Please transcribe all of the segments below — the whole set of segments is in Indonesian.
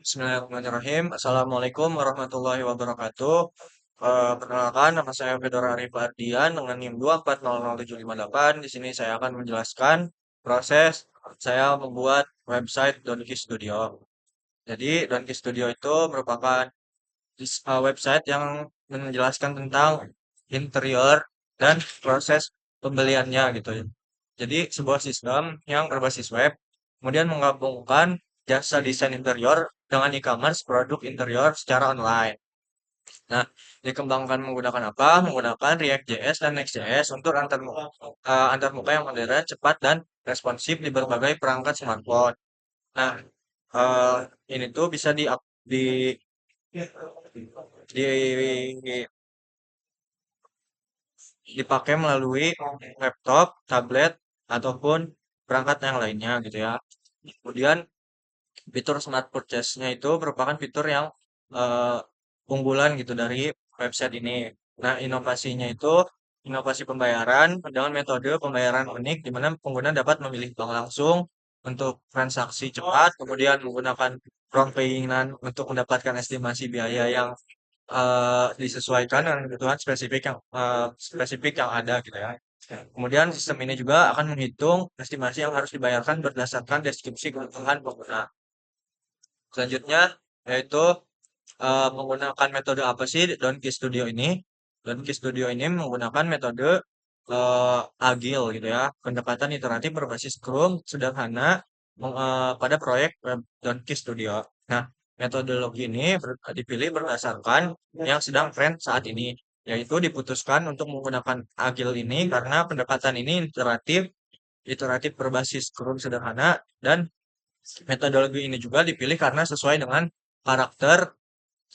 Bismillahirrahmanirrahim. Assalamualaikum warahmatullahi wabarakatuh. Perkenalkan, nama saya Fedora Arif Ardian dengan NIM 2400758. Di sini saya akan menjelaskan proses saya membuat website Donkey Studio. Jadi, Donkey Studio itu merupakan website yang menjelaskan tentang interior dan proses pembeliannya gitu. Jadi, sebuah sistem yang berbasis web, kemudian menggabungkan jasa desain interior dengan e-commerce produk interior secara online. Nah, dikembangkan menggunakan apa? Menggunakan React.js dan Next.js untuk antarmuka yang modern, cepat, dan responsif di berbagai perangkat smartphone. Nah, eh, ini tuh bisa di dipakai melalui laptop, tablet, ataupun perangkat yang lainnya gitu ya. Kemudian fitur smart purchase-nya itu merupakan fitur yang eh, unggulan gitu dari website ini. Nah, inovasinya itu inovasi pembayaran dengan metode pembayaran unik di mana pengguna dapat memilih bank langsung untuk transaksi cepat, kemudian menggunakan prompt payment untuk mendapatkan estimasi biaya yang disesuaikan dengan kebutuhan spesifik yang ada gitu ya. Kemudian sistem ini juga akan menghitung estimasi yang harus dibayarkan berdasarkan deskripsi kebutuhan pengguna. Selanjutnya yaitu menggunakan metode apa sih Donkey Studio ini? Donkey Studio ini menggunakan metode agile gitu ya, pendekatan iteratif berbasis Scrum sederhana pada proyek web Donkey Studio. Nah, metodologi ini dipilih berdasarkan yang sedang tren saat ini, yaitu diputuskan untuk menggunakan agile ini karena pendekatan ini iteratif berbasis Scrum sederhana dan metodologi ini juga dipilih karena sesuai dengan karakter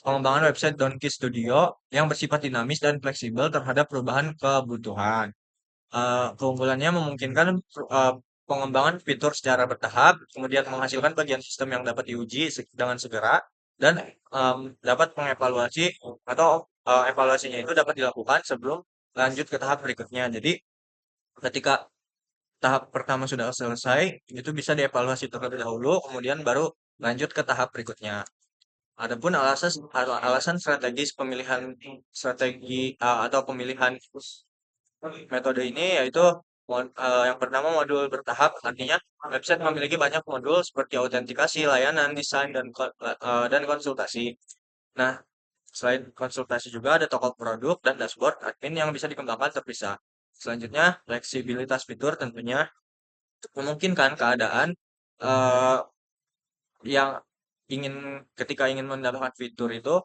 pengembangan website Donkey Studio yang bersifat dinamis dan fleksibel terhadap perubahan kebutuhan. Keunggulannya memungkinkan eh, pengembangan fitur secara bertahap, kemudian menghasilkan bagian sistem yang dapat diuji dengan segera, dan dapat mengevaluasi atau evaluasinya itu dapat dilakukan sebelum lanjut ke tahap berikutnya. Jadi, ketika tahap pertama sudah selesai, itu bisa dievaluasi terlebih dahulu, kemudian baru lanjut ke tahap berikutnya. Adapun alasan strategis pemilihan atau pemilihan metode ini yaitu yang pertama modul bertahap, artinya website memiliki banyak modul seperti autentikasi, layanan, desain, dan konsultasi. Nah, selain konsultasi juga ada toko produk dan dashboard admin yang bisa dikembangkan terpisah. Selanjutnya, fleksibilitas fitur tentunya memungkinkan keadaan eh, yang ketika ingin mendapatkan fitur itu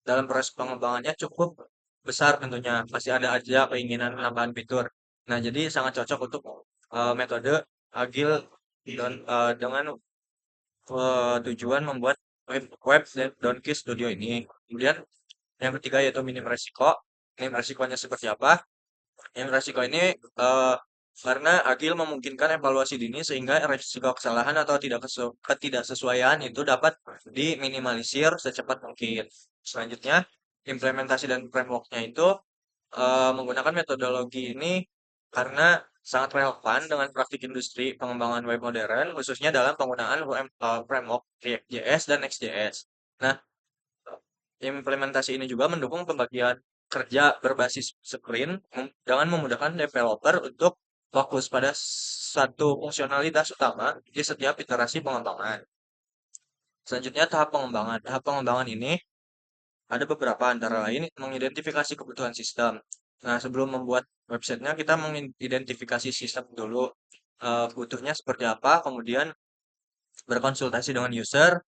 dalam proses pengembangannya cukup besar tentunya. Pasti ada aja keinginan penambahan fitur. Nah, jadi sangat cocok untuk metode agile dan dengan tujuan membuat web Donkey Studio ini. Kemudian yang ketiga yaitu minim resiko. Minim resikonya seperti apa? Minim resiko ini karena agile memungkinkan evaluasi dini sehingga resiko kesalahan atau ketidaksesuaian itu dapat diminimalisir secepat mungkin. Selanjutnya, implementasi dan frameworknya itu menggunakan metodologi ini karena sangat relevan dengan praktik industri pengembangan web modern, khususnya dalam penggunaan framework React.js dan Next.js. Nah, implementasi ini juga mendukung pembagian kerja berbasis sprint dengan memudahkan developer untuk fokus pada satu fungsionalitas utama di setiap iterasi pengembangan. Selanjutnya tahap pengembangan. Tahap pengembangan ini ada beberapa antara lain mengidentifikasi kebutuhan sistem. Nah, sebelum membuat websitenya kita mengidentifikasi sistem dulu butuhnya seperti apa, kemudian berkonsultasi dengan user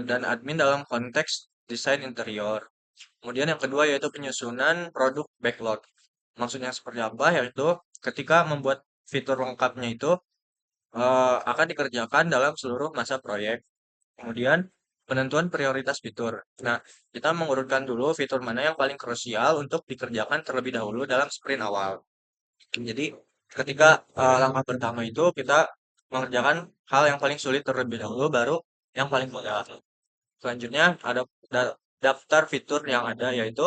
dan admin dalam konteks desain interior. Kemudian yang kedua yaitu penyusunan produk backlog. Maksudnya seperti apa? Yaitu ketika membuat fitur lengkapnya itu akan dikerjakan dalam seluruh masa proyek. Kemudian penentuan prioritas fitur. Nah, kita mengurutkan dulu fitur mana yang paling krusial untuk dikerjakan terlebih dahulu dalam sprint awal. Jadi, ketika langkah pertama itu kita mengerjakan hal yang paling sulit terlebih dahulu, baru yang paling mudah. Selanjutnya ada daftar fitur yang ada yaitu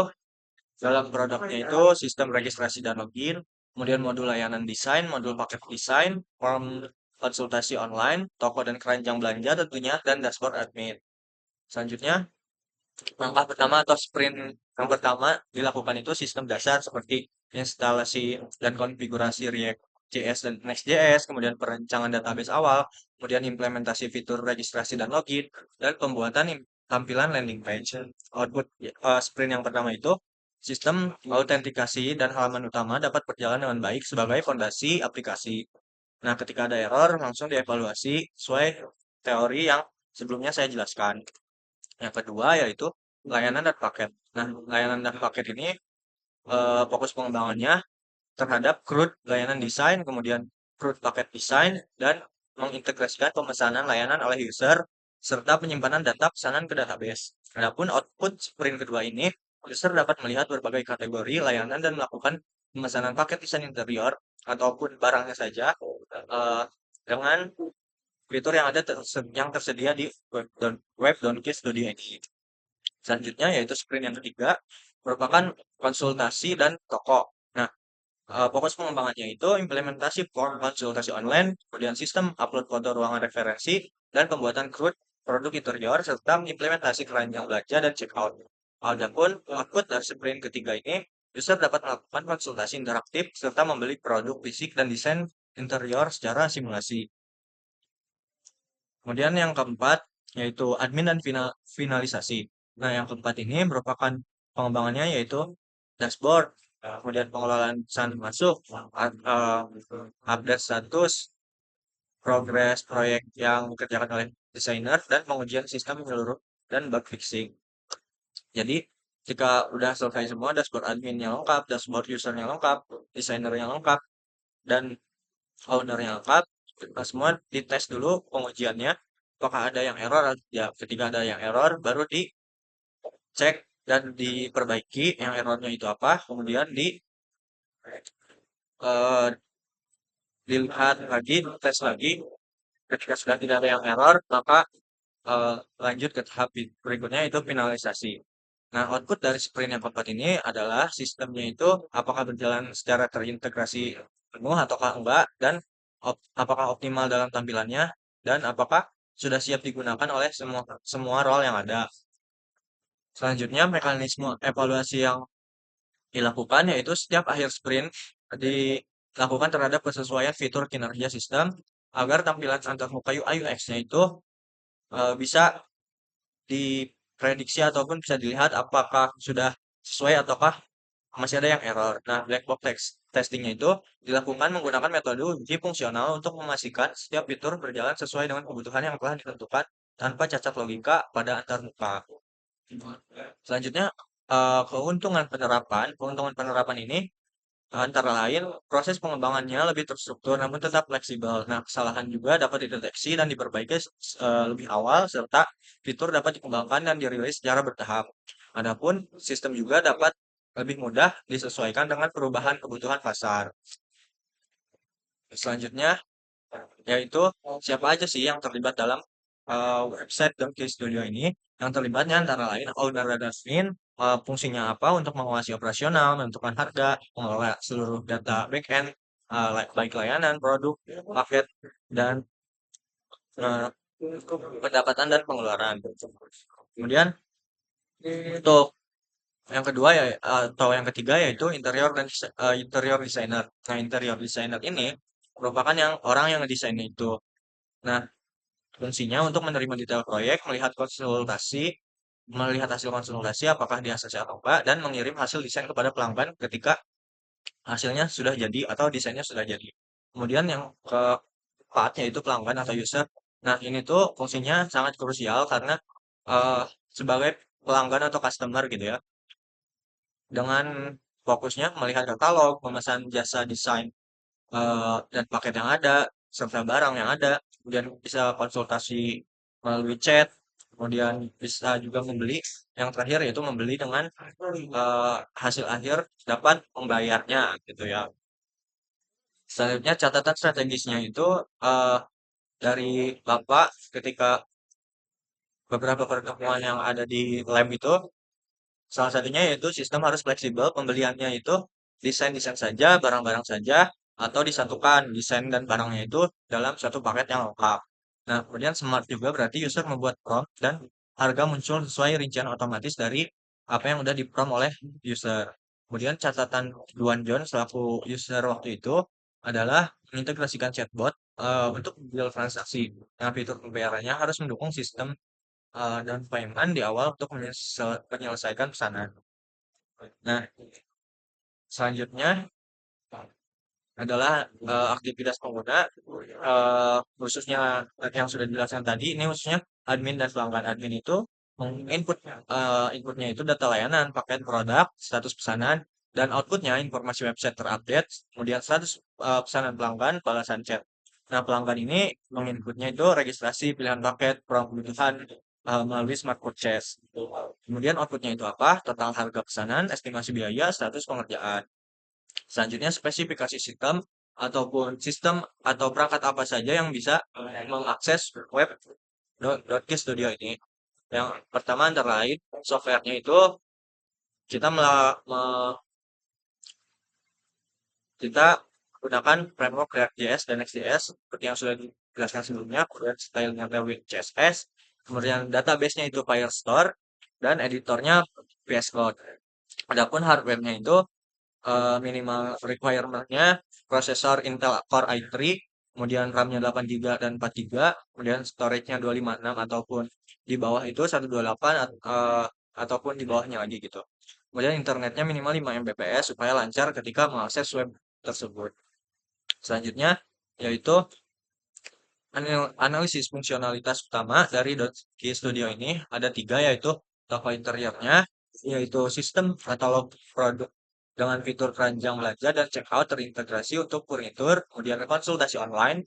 dalam produknya itu sistem registrasi dan login, kemudian modul layanan desain, modul paket desain, form konsultasi online, toko dan keranjang belanja tentunya, dan dashboard admin. Selanjutnya, langkah pertama atau sprint yang pertama dilakukan itu sistem dasar seperti instalasi dan konfigurasi React JS dan Next.js, kemudian perancangan database awal, kemudian implementasi fitur registrasi dan login, dan pembuatan tampilan landing page. Output sprint yang pertama itu sistem autentikasi dan halaman utama dapat berjalan dengan baik sebagai fondasi aplikasi. Nah, ketika ada error, langsung dievaluasi sesuai teori yang sebelumnya saya jelaskan. Yang kedua yaitu layanan dan paket. Nah, layanan dan paket ini fokus pengembangannya terhadap CRUD layanan desain, kemudian CRUD paket desain, dan mengintegrasikan pemesanan layanan oleh user, serta penyimpanan data pesanan ke database. Adapun output sprint kedua ini, user dapat melihat berbagai kategori layanan dan melakukan pemesanan paket desain interior ataupun barangnya saja dengan fitur yang ada yang tersedia di web.kis.id. Selanjutnya yaitu sprint yang ketiga merupakan konsultasi dan toko. Nah, fokus pengembangannya itu implementasi form konsultasi online, kemudian sistem upload foto ruangan referensi, dan pembuatan CRUD produk interior, serta implementasi keranjang belanja dan checkout. Adapun output dari sprint ketiga ini, user dapat melakukan konsultasi interaktif serta membeli produk fisik dan desain interior secara simulasi. Kemudian yang keempat, yaitu admin dan finalisasi. Nah, yang keempat ini merupakan pengembangannya yaitu dashboard, kemudian pengelolaan pesan masuk, update status, progres proyek yang dikerjakan oleh desainer, dan pengujian sistem menyeluruh dan bug fixing. Jadi, jika udah selesai semua, dashboard adminnya lengkap, dashboard usernya lengkap, desainernya lengkap, dan ownernya lengkap, semua dites dulu pengujiannya, apakah ada yang error, ya ketika ada yang error, baru dicek dan diperbaiki yang errornya itu apa, kemudian eh, dilihat lagi, tes lagi, ketika sudah tidak ada yang error, maka lanjut ke tahap berikutnya itu finalisasi. Nah, output dari sprint yang keempat ini adalah sistemnya itu apakah berjalan secara terintegrasi penuh ataukah enggak, dan apakah optimal dalam tampilannya, dan apakah sudah siap digunakan oleh semua semua role yang ada. Selanjutnya, mekanisme evaluasi yang dilakukan yaitu setiap akhir sprint dilakukan terhadap kesesuaian fitur kinerja sistem agar tampilan antarmuka UI UX-nya itu bisa diprediksi ataupun bisa dilihat apakah sudah sesuai ataukah masih ada yang error. Nah, black box testingnya itu dilakukan menggunakan metode uji fungsional untuk memastikan setiap fitur berjalan sesuai dengan kebutuhan yang telah ditentukan tanpa cacat logika pada antarmuka. Selanjutnya, keuntungan penerapan ini antara lain proses pengembangannya lebih terstruktur namun tetap fleksibel. Nah, kesalahan juga dapat dideteksi dan diperbaiki lebih awal serta fitur dapat dikembangkan dan dirilis secara bertahap. Adapun sistem juga dapat lebih mudah disesuaikan dengan perubahan kebutuhan pasar. Selanjutnya yaitu siapa aja sih yang terlibat dalam website Donkey Studio ini. Yang terlibatnya antara lain owner dan admin, fungsinya apa untuk mengawasi operasional, menentukan harga, mengelola seluruh data backend, baik layanan, produk, paket, dan eh, pendapatan dan pengeluaran. Kemudian untuk yang kedua ya atau yang ketiga yaitu interior designer. Nah, interior designer ini merupakan orang yang ngedesain itu. Nah, fungsinya untuk menerima detail proyek, melihat hasil konsultasi apakah di ACC atau enggak, dan mengirim hasil desain kepada pelanggan ketika hasilnya sudah jadi atau desainnya sudah jadi. Kemudian yang keempat yaitu pelanggan atau user. Nah, ini tuh fungsinya sangat krusial karena eh, sebagai pelanggan atau customer gitu ya, dengan fokusnya melihat katalog, memesan jasa desain dan paket yang ada, serta barang yang ada, kemudian bisa konsultasi melalui chat, kemudian bisa juga membeli, yang terakhir yaitu membeli dengan hasil akhir dapat membayarnya gitu ya. Selanjutnya catatan strategisnya itu eh, dari Bapak ketika beberapa pertemuan yang ada di lab itu, salah satunya yaitu sistem harus fleksibel, pembeliannya itu desain-desain saja, barang-barang saja, atau disatukan desain dan barangnya itu dalam satu paket yang lengkap. Nah, kemudian smart juga berarti user membuat prompt dan harga muncul sesuai rincian otomatis dari apa yang udah di-prompt oleh user. Kemudian catatan Duan John selaku user waktu itu adalah mengintegrasikan chatbot untuk bill transaksi. Nah, fitur pembayarannya harus mendukung sistem down payment di awal untuk menyelesaikan pesanan. Nah, selanjutnya adalah aktivitas pengguna, khususnya yang sudah dijelaskan tadi, ini khususnya admin dan pelanggan. Admin itu inputnya itu data layanan, pakaian produk, status pesanan, dan outputnya informasi website terupdate, kemudian status pesanan pelanggan, balasan chat. Nah, pelanggan ini menginputnya itu registrasi, pilihan paket, kebutuhan melalui smart purchase. Kemudian outputnya itu apa? Total harga pesanan, estimasi biaya, status pengerjaan. Selanjutnya spesifikasi sistem ataupun sistem atau perangkat apa saja yang bisa mengakses web .key Studio ini. Yang pertama antara lain softwarenya itu kita kita gunakan framework React.js dan Next.js seperti yang sudah dijelaskan sebelumnya, kemudian stylenya Tailwind CSS, kemudian database-nya itu Firestore dan editornya VS Code. Adapun hardware-nya itu minimal requirement-nya prosesor Intel Core i3, kemudian RAM-nya 8 GB dan 4 GB, kemudian storage-nya 256 ataupun di bawah itu 128 ataupun di bawahnya lagi gitu. Kemudian internetnya minimal 5 Mbps supaya lancar ketika mengakses web tersebut. Selanjutnya yaitu analisis fungsionalitas utama dari .key Studio ini ada 3, yaitu toko interiornya, yaitu sistem katalog produk dengan fitur keranjang belanja dan checkout terintegrasi untuk furnitur, kemudian konsultasi online,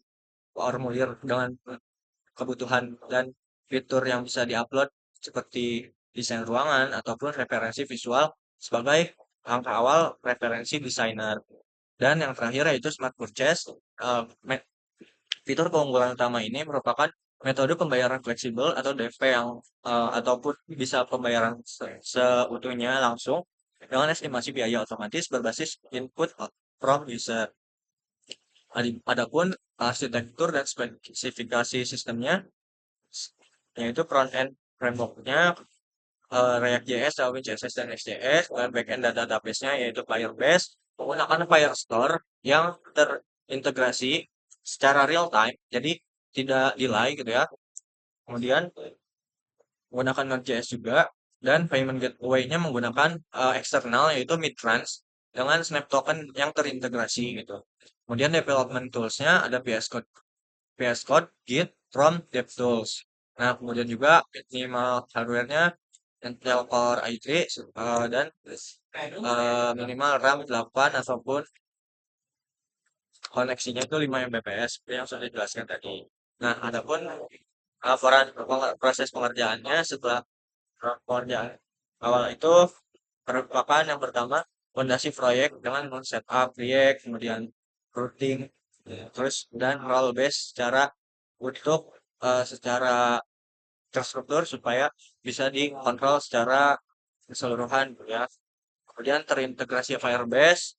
formulir dengan kebutuhan dan fitur yang bisa diupload seperti desain ruangan ataupun referensi visual sebagai langkah awal referensi desainer. Dan yang terakhir yaitu smart purchase. Fitur keunggulan utama ini merupakan metode pembayaran fleksibel atau DP yang ataupun bisa pembayaran seutuhnya langsung dengan estimasi biaya otomatis berbasis input from user. Adapun arsitektur dan spesifikasi sistemnya yaitu front end frameworknya React.js, Tailwind CSS, dan Next.js, dan backend database-nya yaitu Firebase menggunakan Firestore yang terintegrasi secara real time, jadi tidak delay gitu ya. Kemudian menggunakan Node.js juga, dan payment gateway-nya menggunakan eksternal yaitu Midtrans dengan Snap Token yang terintegrasi gitu. Kemudian development tools-nya ada VS Code, Git, from DevTools. Nah, kemudian juga minimal hardware-nya Intel Core i3 dan minimal RAM 8 ataupun koneksinya itu 5 Mbps seperti yang sudah dijelaskan tadi. Nah, adapun laporan proses pengerjaannya setelah pengerjaan awal itu merupakan yang pertama fondasi proyek dengan setup proyek, kemudian routing, terus dan role base secara terstruktur supaya bisa dikontrol secara keseluruhan gitu ya. Kemudian terintegrasi Firebase.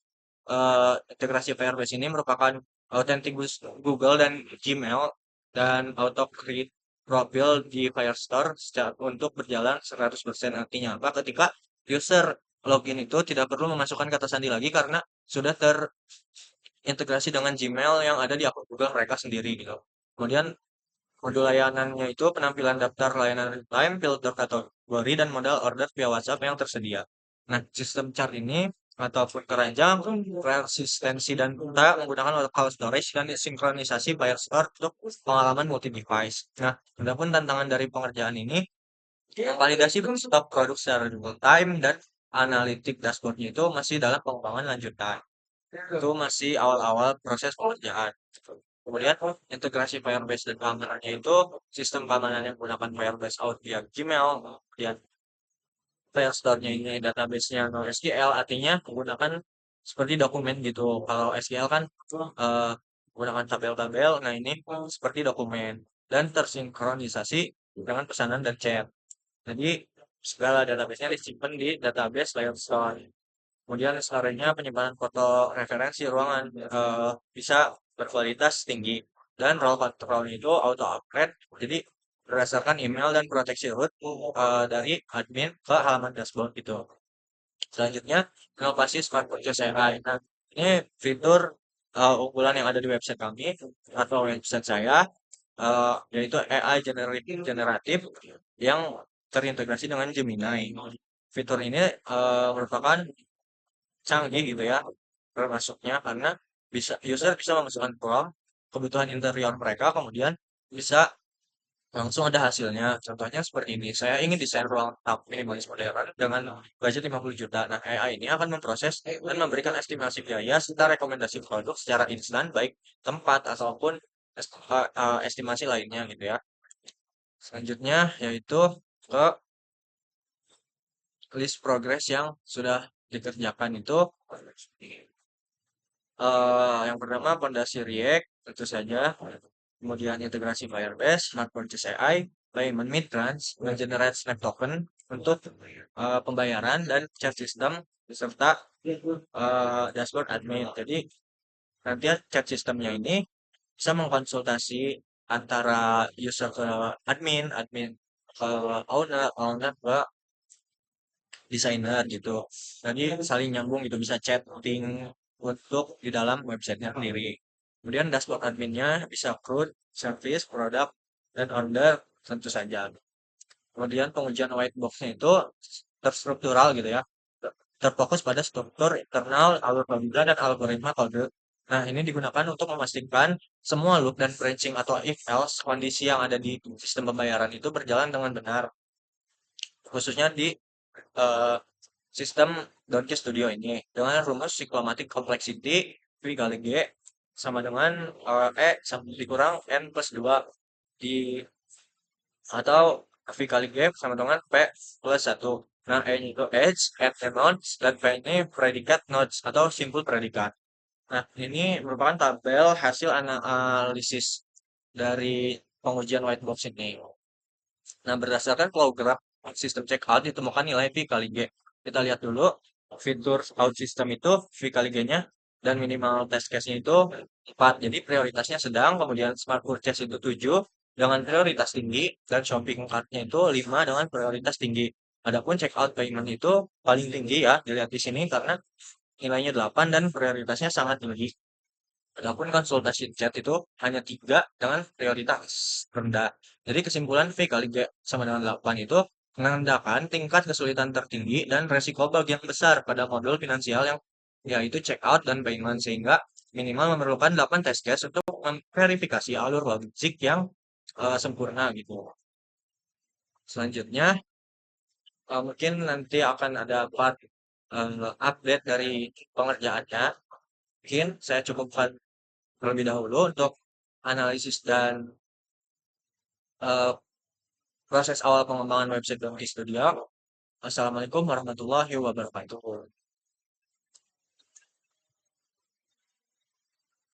Integrasi Firebase ini merupakan Authentikus Google dan Gmail dan auto create profil di Firestore untuk berjalan 100%. Artinya apa? Ketika user login itu tidak perlu memasukkan kata sandi lagi karena sudah terintegrasi dengan Gmail yang ada di akun Google mereka sendiri gitu. Kemudian modul layanannya itu penampilan daftar layanan real-time, filter kategori, dan modal order via WhatsApp yang tersedia. Nah, sistem chart ini ataupun keranjang, resistensi dan data menggunakan local storage dan sinkronisasi Firestore untuk pengalaman multi-device. Nah, adapun tantangan dari pengerjaan ini, validasi stok produk secara real time dan analitik dashboardnya itu masih dalam pengembangan lanjutan. Itu masih awal-awal proses pengerjaan. Kemudian integrasi Firebase dan keamanannya itu sistem keamanan yang menggunakan Firebase Out via Gmail, kemudian Firestore-nya ini database-nya NoSQL, artinya menggunakan seperti dokumen gitu. Kalau SQL kan eh, menggunakan tabel-tabel, nah ini seperti dokumen dan tersinkronisasi dengan pesanan dan chat. Jadi segala database-nya disimpan di database Firestore. Kemudian storage-nya penyimpanan foto referensi ruangan bisa berkualitas tinggi dan role control itu auto upgrade. Jadi berdasarkan email dan proteksi root dari admin ke halaman dashboard gitu. Selanjutnya, inovasi Smart Purchase AI. Nah, ini fitur unggulan yang ada di website kami atau website saya, yaitu AI generatif yang terintegrasi dengan Gemini. Fitur ini merupakan canggih gitu ya, termasuknya karena user bisa memasukkan prompt kebutuhan interior mereka, kemudian bisa langsung ada hasilnya. Contohnya seperti ini. Saya ingin desain ruang tamu minimalis modern dengan budget 50 juta. Nah, AI ini akan memproses dan memberikan estimasi biaya serta rekomendasi produk secara instan, baik tempat ataupun estimasi lainnya gitu ya. Selanjutnya yaitu ke list progress yang sudah dikerjakan itu yang pertama fondasi React tentu saja, kemudian integrasi Firebase, Smart Purchase AI, Payment Midrange, Generate Snap Token untuk pembayaran dan chat system beserta dashboard admin. Jadi nanti chat sistemnya ini bisa mengkonsultasi antara user ke admin, admin ke owner, owner ke desainer gitu. Jadi saling nyambung gitu, bisa chatting untuk di dalam websitenya sendiri. Kemudian dashboard adminnya bisa crude, service, produk, dan order tentu saja. Kemudian pengujian white box-nya itu terstruktural gitu ya. Terfokus pada struktur internal, alur pembukaan, dan algoritma kode. Nah, ini digunakan untuk memastikan semua loop dan branching atau if else kondisi yang ada di sistem pembayaran itu berjalan dengan benar. Khususnya di eh, sistem Donkey Studio ini dengan rumus cyclomatic complexity V kali G sama dengan E sama dikurang N plus 2 di atau V kali G sama dengan P plus 1. Nah, E itu edge, N nodes, dan P ini predikat nodes atau simpul predikat. Nah, ini merupakan tabel hasil analisis dari pengujian white box ini. Nah, berdasarkan flow graph sistem checkout ditemukan nilai V kali G. Kita lihat dulu fitur out system itu V kali G-nya dan minimal test case-nya itu 4. Jadi prioritasnya sedang, kemudian smart purchase itu 7 dengan prioritas tinggi dan shopping cart-nya itu 5 dengan prioritas tinggi. Adapun checkout payment itu paling tinggi ya, dilihat di sini karena nilainya 8 dan prioritasnya sangat tinggi. Adapun konsultasi chat itu hanya 3 dengan prioritas rendah. Jadi kesimpulan V kali G sama dengan 8 itu menandakan tingkat kesulitan tertinggi dan resiko bug yang besar pada modul finansial yang yaitu checkout dan payment sehingga minimal memerlukan 8 test case untuk memverifikasi alur logik yang sempurna gitu. Selanjutnya mungkin nanti akan ada part update dari pengerjaannya. Mungkin saya cukupkan terlebih dahulu untuk analisis dan eh, proses awal pengembangan website Donkey Studio. Assalamualaikum warahmatullahi wabarakatuh.